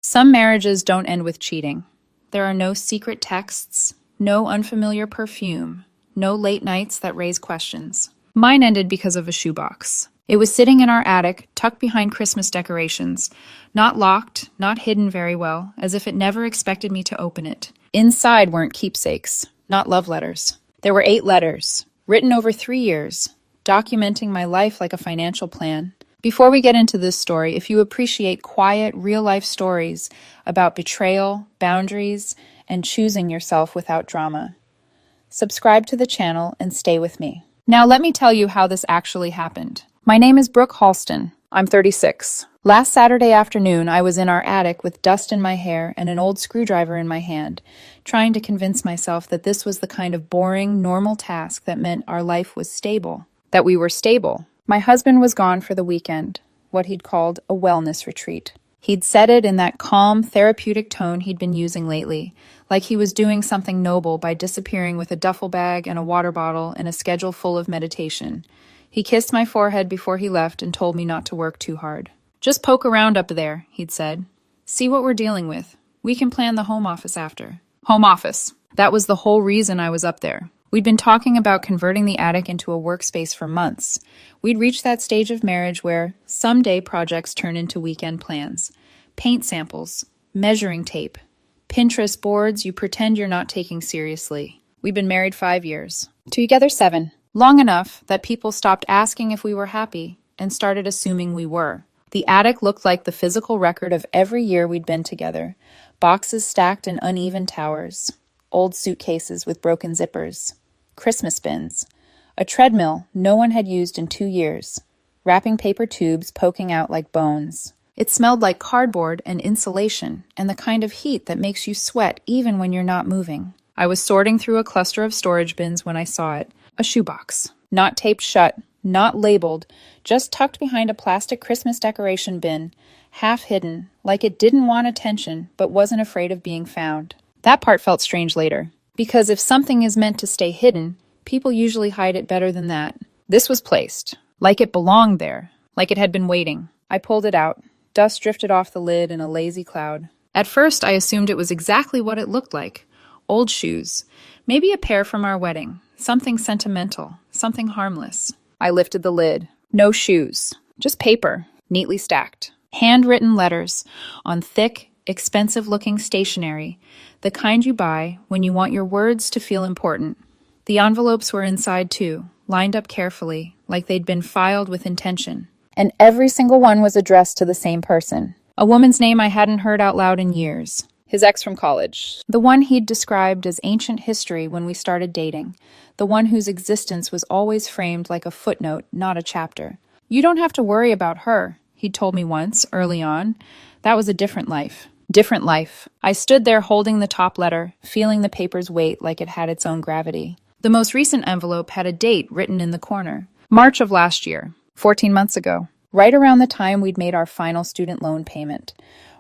Some marriages don't end with cheating. There are no secret texts, no unfamiliar perfume, no late nights that raise questions. Mine ended because of a shoebox. It was sitting in our attic, tucked behind Christmas decorations, not locked, not hidden very well, as if it never expected me to open it. Inside weren't keepsakes, not love letters. There were 8 letters, written over 3 years, documenting my life like a financial plan. Before we get into this story, if you appreciate quiet, real-life stories about betrayal, boundaries, and choosing yourself without drama, subscribe to the channel and stay with me. Now let me tell you how this actually happened. My name is Brooke Halston. I'm 36. Last Saturday afternoon, I was in our attic with dust in my hair and an old screwdriver in my hand, trying to convince myself that this was the kind of boring, normal task that meant our life was stable, that we were stable. My husband was gone for the weekend, what he'd called a wellness retreat. He'd said it in that calm, therapeutic tone he'd been using lately, like he was doing something noble by disappearing with a duffel bag and a water bottle and a schedule full of meditation. He kissed my forehead before he left and told me not to work too hard. Just poke around up there, he'd said. See what we're dealing with. We can plan the home office after. Home office. That was the whole reason I was up there. We'd been talking about converting the attic into a workspace for months. We'd reached that stage of marriage where someday projects turn into weekend plans. Paint samples, measuring tape, Pinterest boards you pretend you're not taking seriously. We've been married 5 years. Together 7. Long enough that people stopped asking if we were happy and started assuming we were. The attic looked like the physical record of every year we'd been together. Boxes stacked in uneven towers. Old suitcases with broken zippers. Christmas bins. A treadmill no one had used in 2 years. Wrapping paper tubes poking out like bones. It smelled like cardboard and insulation, and the kind of heat that makes you sweat even when you're not moving. I was sorting through a cluster of storage bins when I saw it. A shoebox. Not taped shut, not labeled, just tucked behind a plastic Christmas decoration bin, half hidden, like it didn't want attention but wasn't afraid of being found. That part felt strange later, because if something is meant to stay hidden, people usually hide it better than that. This was placed, like it belonged there, like it had been waiting. I pulled it out. Dust drifted off the lid in a lazy cloud. At first, I assumed it was exactly what it looked like. Old shoes. Maybe a pair from our wedding. Something sentimental. Something harmless. I lifted the lid. No shoes. Just paper, neatly stacked. Handwritten letters on thick, expensive-looking stationery, the kind you buy when you want your words to feel important. The envelopes were inside too, lined up carefully, like they'd been filed with intention. And every single one was addressed to the same person. A woman's name I hadn't heard out loud in years. His ex from college. The one he'd described as ancient history when we started dating. The one whose existence was always framed like a footnote, not a chapter. You don't have to worry about her, he'd told me once, early on. That was a different life. Different life. I stood there holding the top letter, feeling the paper's weight like it had its own gravity. The most recent envelope had a date written in the corner. March of last year. 14 months ago, right around the time we'd made our final student loan payment,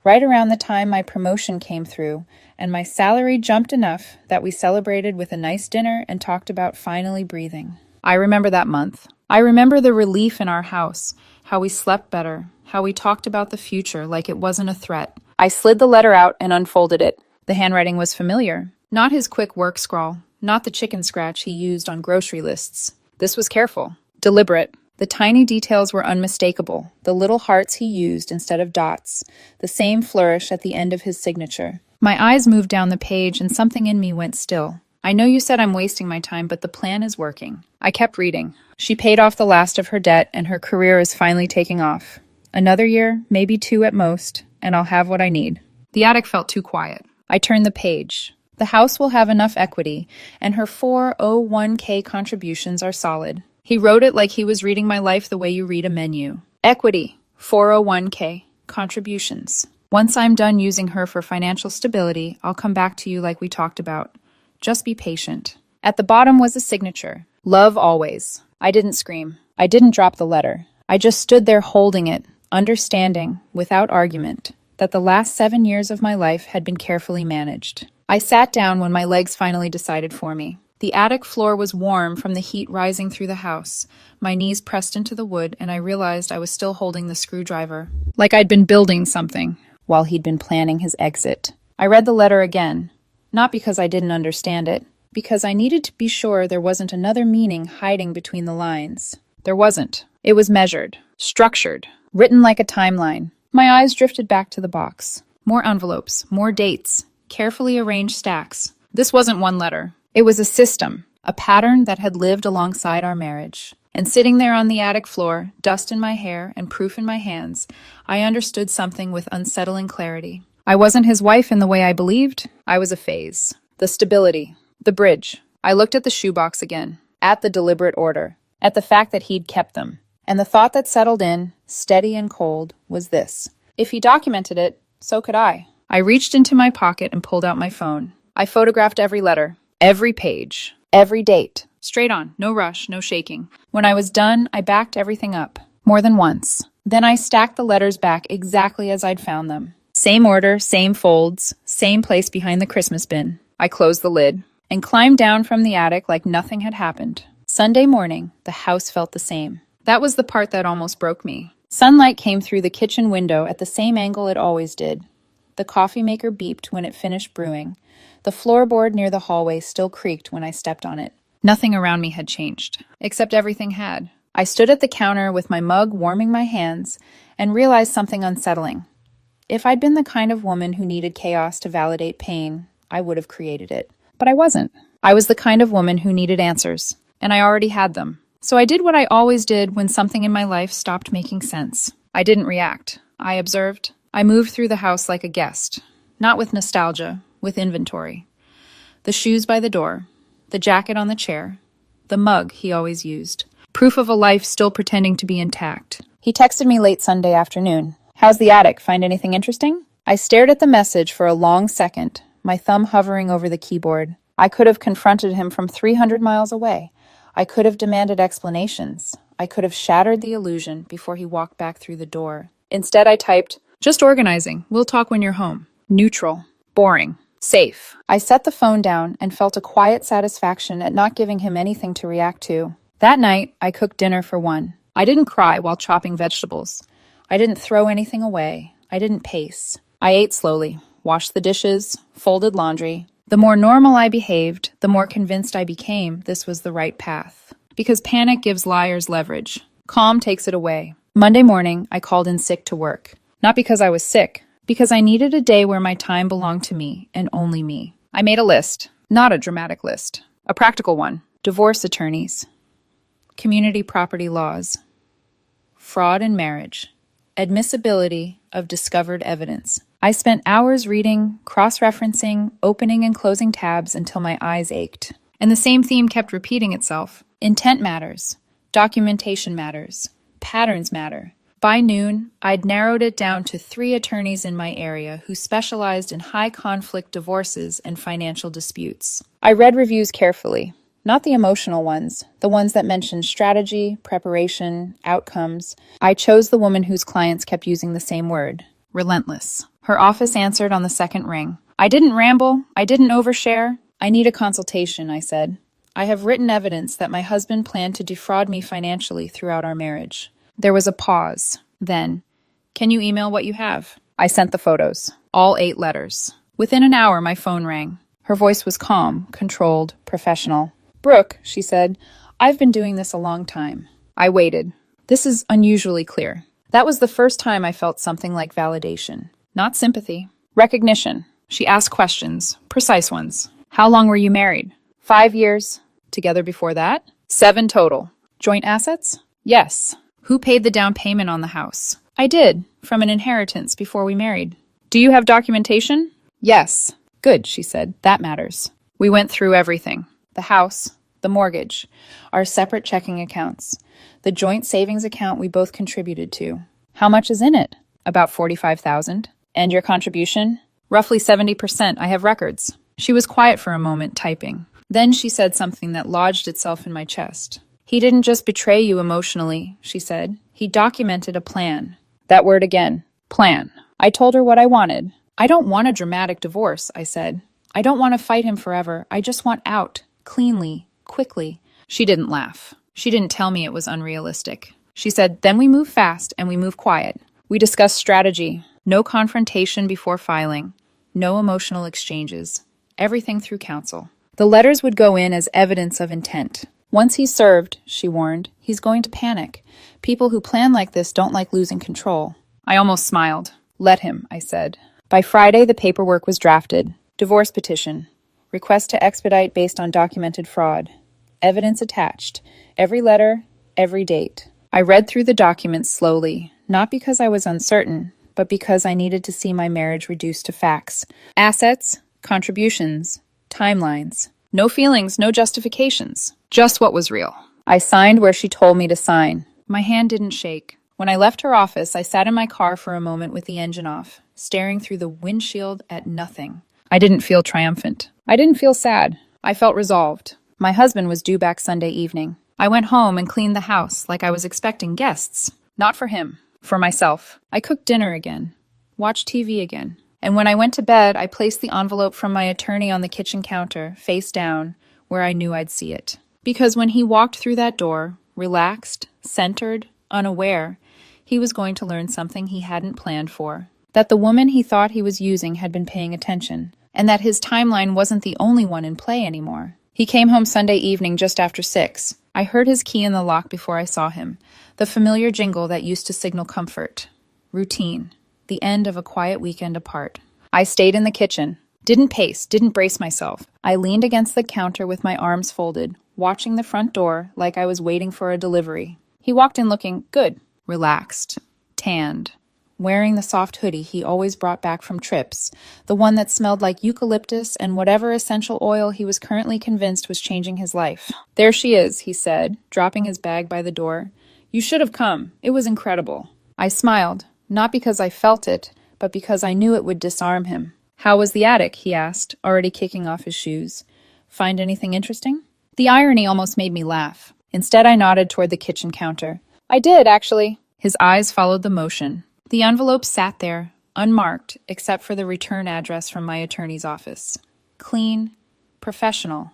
right around the time my promotion came through and my salary jumped enough that we celebrated with a nice dinner and talked about finally breathing. I remember that month. I remember the relief in our house, how we slept better, how we talked about the future like it wasn't a threat. I slid the letter out and unfolded it. The handwriting was familiar. Not his quick work scrawl, not the chicken scratch he used on grocery lists. This was careful, deliberate. The tiny details were unmistakable, the little hearts he used instead of dots, the same flourish at the end of his signature. My eyes moved down the page and something in me went still. I know you said I'm wasting my time, but the plan is working. I kept reading. She paid off the last of her debt and her career is finally taking off. Another year, maybe 2 at most, and I'll have what I need. The attic felt too quiet. I turned the page. The house will have enough equity, and her 401k contributions are solid. He wrote it like he was reading my life the way you read a menu. Equity, 401k, contributions. Once I'm done using her for financial stability, I'll come back to you like we talked about. Just be patient. At the bottom was a signature. Love always. I didn't scream. I didn't drop the letter. I just stood there holding it, understanding, without argument, that the last 7 years of my life had been carefully managed. I sat down when my legs finally decided for me. The attic floor was warm from the heat rising through the house. My knees pressed into the wood, and I realized I was still holding the screwdriver. Like I'd been building something. while he'd been planning his exit. I read the letter again, not because I didn't understand it, because I needed to be sure there wasn't another meaning hiding between the lines. There wasn't. It was measured, structured, written like a timeline. My eyes drifted back to the box. More envelopes, more dates, carefully arranged stacks. This wasn't one letter. It was a system, a pattern that had lived alongside our marriage. And sitting there on the attic floor, dust in my hair and proof in my hands, I understood something with unsettling clarity. I wasn't his wife in the way I believed. I was a phase. The stability. The bridge. I looked at the shoebox again, at the deliberate order, at the fact that he'd kept them. And the thought that settled in, steady and cold, was this. If he documented it, so could I. I reached into my pocket and pulled out my phone. I photographed every letter, every page, every date. Straight on, no rush, no shaking. When I was done, I backed everything up, more than once. Then I stacked the letters back exactly as I'd found them. Same order, same folds, same place behind the Christmas bin. I closed the lid and climbed down from the attic like nothing had happened. Sunday morning, the house felt the same. That was the part that almost broke me. Sunlight came through the kitchen window at the same angle it always did. The coffee maker beeped when it finished brewing. The floorboard near the hallway still creaked when I stepped on it. Nothing around me had changed, except everything had. I stood at the counter with my mug warming my hands and realized something unsettling. If I'd been the kind of woman who needed chaos to validate pain, I would have created it. But I wasn't. I was the kind of woman who needed answers, and I already had them. So I did what I always did when something in my life stopped making sense. I didn't react. I observed. I moved through the house like a guest, not with nostalgia, with inventory. The shoes by the door, the jacket on the chair, the mug he always used. Proof of a life still pretending to be intact. He texted me late Sunday afternoon. How's the attic? Find anything interesting? I stared at the message for a long second, my thumb hovering over the keyboard. I could have confronted him from 300 miles away. I could have demanded explanations. I could have shattered the illusion before he walked back through the door. Instead, I typed, "Just organizing. We'll talk when you're home." Neutral. Boring. Safe. I set the phone down and felt a quiet satisfaction at not giving him anything to react to. That night, I cooked dinner for one. I didn't cry while chopping vegetables. I didn't throw anything away. I didn't pace. I ate slowly, washed the dishes, folded laundry. The more normal I behaved, the more convinced I became this was the right path. Because panic gives liars leverage. Calm takes it away. Monday morning, I called in sick to work. Not because I was sick, because I needed a day where my time belonged to me and only me. I made a list, not a dramatic list, a practical one. Divorce attorneys, community property laws, fraud in marriage, admissibility of discovered evidence. I spent hours reading, cross-referencing, opening and closing tabs until my eyes ached. And the same theme kept repeating itself. Intent matters. Documentation matters. Patterns matter. By noon, I'd narrowed it down to 3 attorneys in my area who specialized in high-conflict divorces and financial disputes. I read reviews carefully, not the emotional ones, the ones that mentioned strategy, preparation, outcomes. I chose the woman whose clients kept using the same word, relentless. Her office answered on the second ring. I didn't ramble. I didn't overshare. I need a consultation, I said. I have written evidence that my husband planned to defraud me financially throughout our marriage. There was a pause. Then, "Can you email what you have?" I sent the photos, all 8 letters. Within an hour, my phone rang. Her voice was calm, controlled, professional. "Brooke," she said, "I've been doing this a long time." I waited. This is unusually clear. That was the first time I felt something like validation. Not sympathy. Recognition. She asked questions, precise ones. How long were you married? 5 years. Together before that? 7 total. Joint assets? Yes. Who paid the down payment on the house? I did, from an inheritance before we married. Do you have documentation? Yes. Good, she said. That matters. We went through everything. The house, the mortgage, our separate checking accounts, the joint savings account we both contributed to. How much is in it? About $45,000. And your contribution? Roughly 70%. I have records. She was quiet for a moment, typing. Then she said something that lodged itself in my chest. He didn't just betray you emotionally, she said. He documented a plan. That word again. Plan. I told her what I wanted. I don't want a dramatic divorce, I said. I don't want to fight him forever. I just want out. Cleanly. Quickly. She didn't laugh. She didn't tell me it was unrealistic. She said, then we move fast and we move quiet. We discussed strategy, No confrontation before filing. No emotional exchanges. Everything through counsel. The letters would go in as evidence of intent. Once he's served, she warned, he's going to panic. People who plan like this don't like losing control. I almost smiled. Let him, I said. By Friday, the paperwork was drafted. Divorce petition. Request to expedite based on documented fraud. Evidence attached. Every letter, every date. I read through the documents slowly, not because I was uncertain, but because I needed to see my marriage reduced to facts. Assets, contributions, timelines. No feelings, no justifications. Just what was real. I signed where she told me to sign. My hand didn't shake. When I left her office, I sat in my car for a moment with the engine off, staring through the windshield at nothing. I didn't feel triumphant. I didn't feel sad. I felt resolved. My husband was due back Sunday evening. I went home and cleaned the house like I was expecting guests. Not for him. For myself. I cooked dinner again. Watched TV again. And when I went to bed, I placed the envelope from my attorney on the kitchen counter, face down, where I knew I'd see it. Because when he walked through that door, relaxed, centered, unaware, he was going to learn something he hadn't planned for. That the woman he thought he was using had been paying attention, and that his timeline wasn't the only one in play anymore. He came home Sunday evening just after 6. I heard his key in the lock before I saw him, the familiar jingle that used to signal comfort. Routine. The end of a quiet weekend apart. I stayed in the kitchen. Didn't pace, didn't brace myself. I leaned against the counter with my arms folded, watching the front door like I was waiting for a delivery. He walked in looking good, relaxed, tanned, wearing the soft hoodie he always brought back from trips, the one that smelled like eucalyptus and whatever essential oil he was currently convinced was changing his life. "There she is," he said, dropping his bag by the door. "You should have come. It was incredible." I smiled, not because I felt it, but because I knew it would disarm him. "How was the attic?" he asked, already kicking off his shoes. "Find anything interesting?" The irony almost made me laugh. Instead, I nodded toward the kitchen counter. "I did, actually." His eyes followed the motion. The envelope sat there, unmarked, except for the return address from my attorney's office. Clean, professional,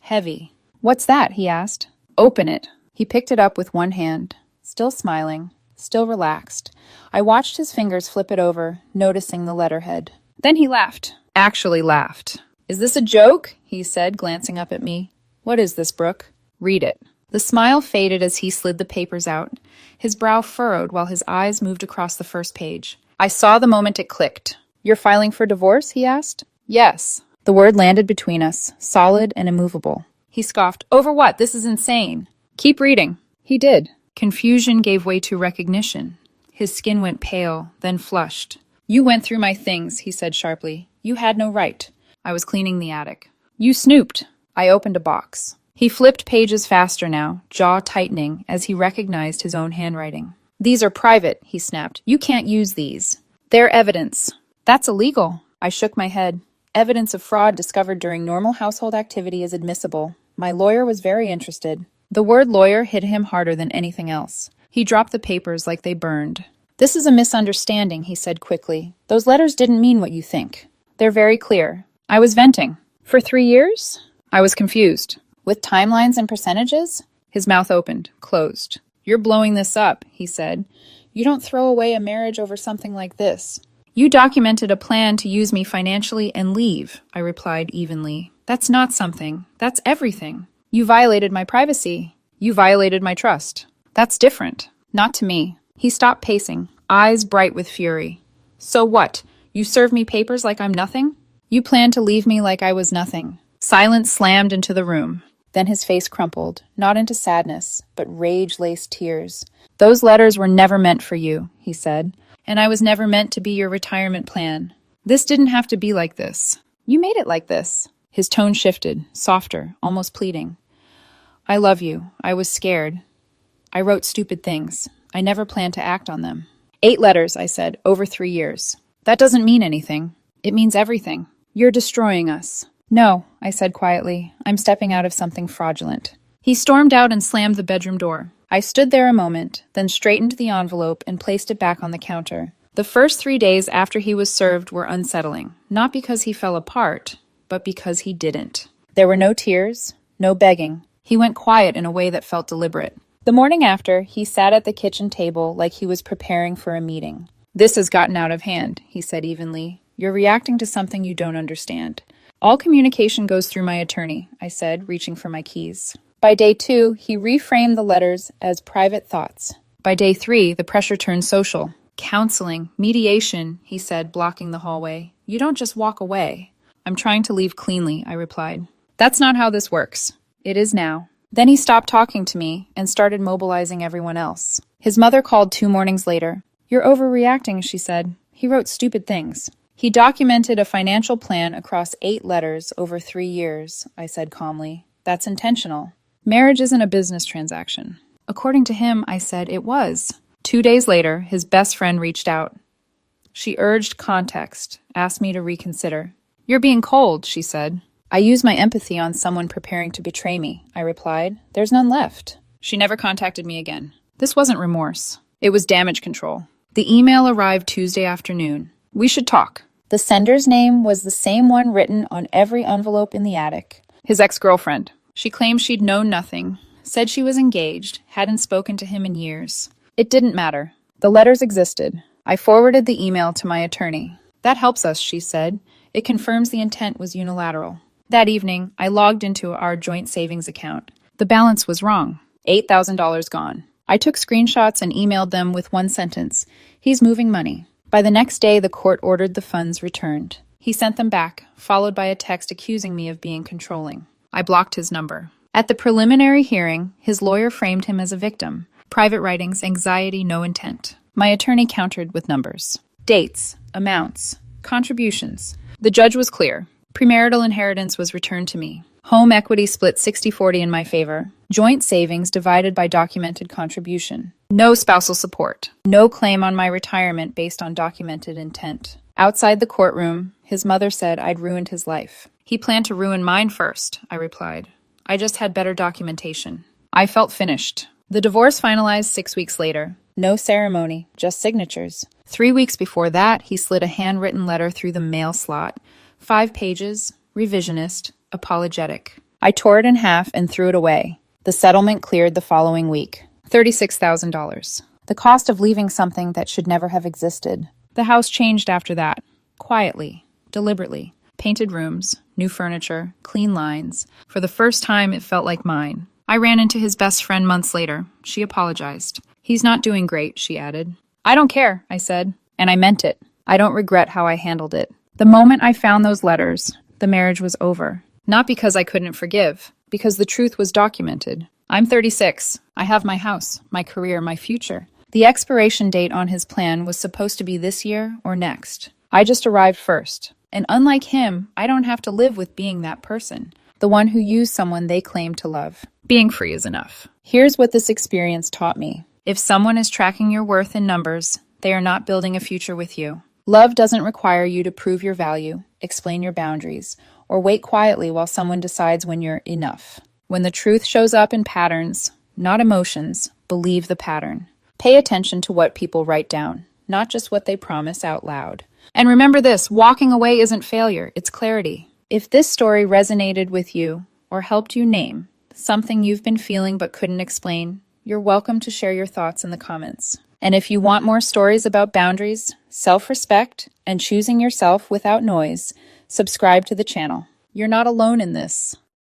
heavy. "What's that?" he asked. "Open it." He picked it up with one hand, still smiling, still relaxed. I watched his fingers flip it over, noticing the letterhead. Then he laughed. Actually laughed. "Is this a joke?" he said, glancing up at me. "What is this, Brooke?" "Read it." The smile faded as he slid the papers out. His brow furrowed while his eyes moved across the first page. I saw the moment it clicked. "You're filing for divorce?" he asked. "Yes." The word landed between us, solid and immovable. He scoffed. "Over what? This is insane." "Keep reading." He did. Confusion gave way to recognition. His skin went pale, then flushed. "You went through my things," he said sharply. "You had no right." I was cleaning the attic. "You snooped." I opened a box. He flipped pages faster now, jaw tightening as he recognized his own handwriting. "These are private," he snapped. "You can't use these. They're evidence." "That's illegal." I shook my head. "Evidence of fraud discovered during normal household activity is admissible." My lawyer was very interested. The word lawyer hit him harder than anything else. He dropped the papers like they burned. "This is a misunderstanding," he said quickly. "Those letters didn't mean what you think. They're very clear." I was venting. "For 3 years?" I was confused. "With timelines and percentages?" His mouth opened, closed. "You're blowing this up," he said. "You don't throw away a marriage over something like this." "You documented a plan to use me financially and leave," I replied evenly. "That's not something. That's everything. You violated my privacy. You violated my trust. That's different. Not to me." He stopped pacing, eyes bright with fury. "So what? You serve me papers like I'm nothing? You plan to leave me like I was nothing." Silence slammed into the room. Then his face crumpled, not into sadness, but rage-laced tears. "Those letters were never meant for you," he said, "and I was never meant to be your retirement plan. This didn't have to be like this. You made it like this." His tone shifted, softer, almost pleading. "I love you. I was scared. I wrote stupid things. I never planned to act on them." 8 letters, I said, over 3 years. "That doesn't mean anything. It means everything. You're destroying us." "No," I said quietly. "I'm stepping out of something fraudulent." He stormed out and slammed the bedroom door. I stood there a moment, then straightened the envelope and placed it back on the counter. The first 3 days after he was served were unsettling, not because he fell apart, but because he didn't. There were no tears, no begging. He went quiet in a way that felt deliberate. The morning after, he sat at the kitchen table like he was preparing for a meeting. This has gotten out of hand, he said evenly. You're reacting to something you don't understand. All communication goes through my attorney, I said, reaching for my keys. By day 2, he reframed the letters as private thoughts. By day 3, the pressure turned social. Counseling, mediation, he said, blocking the hallway. You don't just walk away. I'm trying to leave cleanly, I replied. That's not how this works. It is now. Then he stopped talking to me and started mobilizing everyone else. His mother called 2 mornings later. You're overreacting, she said. He wrote stupid things. He documented a financial plan across 8 letters over 3 years, I said calmly. That's intentional. Marriage isn't a business transaction. According to him, I said it was. 2 days later, his best friend reached out. She urged context, asked me to reconsider. You're being cold, she said. I use my empathy on someone preparing to betray me, I replied. There's none left. She never contacted me again. This wasn't remorse. It was damage control. The email arrived Tuesday afternoon. We should talk. The sender's name was the same one written on every envelope in the attic. His ex-girlfriend. She claimed she'd known nothing, said she was engaged, hadn't spoken to him in years. It didn't matter. The letters existed. I forwarded the email to my attorney. That helps us, she said. It confirms the intent was unilateral. That evening, I logged into our joint savings account. The balance was wrong. $8,000 gone. I took screenshots and emailed them with one sentence. He's moving money. By the next day, the court ordered the funds returned. He sent them back, followed by a text accusing me of being controlling. I blocked his number. At the preliminary hearing, his lawyer framed him as a victim. Private writings, anxiety, no intent. My attorney countered with numbers. Dates, amounts, contributions. The judge was clear. Premarital inheritance was returned to me. Home equity split 60-40 in my favor. Joint savings divided by documented contribution. No spousal support. No claim on my retirement based on documented intent. Outside the courtroom, his mother said I'd ruined his life. He planned to ruin mine first, I replied. I just had better documentation. I felt finished. The divorce finalized 6 weeks later. No ceremony, just signatures. 3 weeks before that, he slid a handwritten letter through the mail slot. 5 pages, revisionist, apologetic. I tore it in half and threw it away. The settlement cleared the following week. $36,000. The cost of leaving something that should never have existed. The house changed after that. Quietly, deliberately. Painted rooms, new furniture, clean lines. For the first time, it felt like mine. I ran into his best friend months later. She apologized. He's not doing great, she added. I don't care, I said. And I meant it. I don't regret how I handled it. The moment I found those letters, the marriage was over. Not because I couldn't forgive, because the truth was documented. I'm 36. I have my house, my career, my future. The expiration date on his plan was supposed to be this year or next. I just arrived first. And unlike him, I don't have to live with being that person, the one who used someone they claimed to love. Being free is enough. Here's what this experience taught me. If someone is tracking your worth in numbers, they are not building a future with you. Love doesn't require you to prove your value, explain your boundaries, or wait quietly while someone decides when you're enough. When the truth shows up in patterns, not emotions, believe the pattern. Pay attention to what people write down, not just what they promise out loud. And remember this, walking away isn't failure, it's clarity. If this story resonated with you or helped you name something you've been feeling but couldn't explain, you're welcome to share your thoughts in the comments. And if you want more stories about boundaries, self-respect, and choosing yourself without noise, subscribe to the channel. You're not alone in this.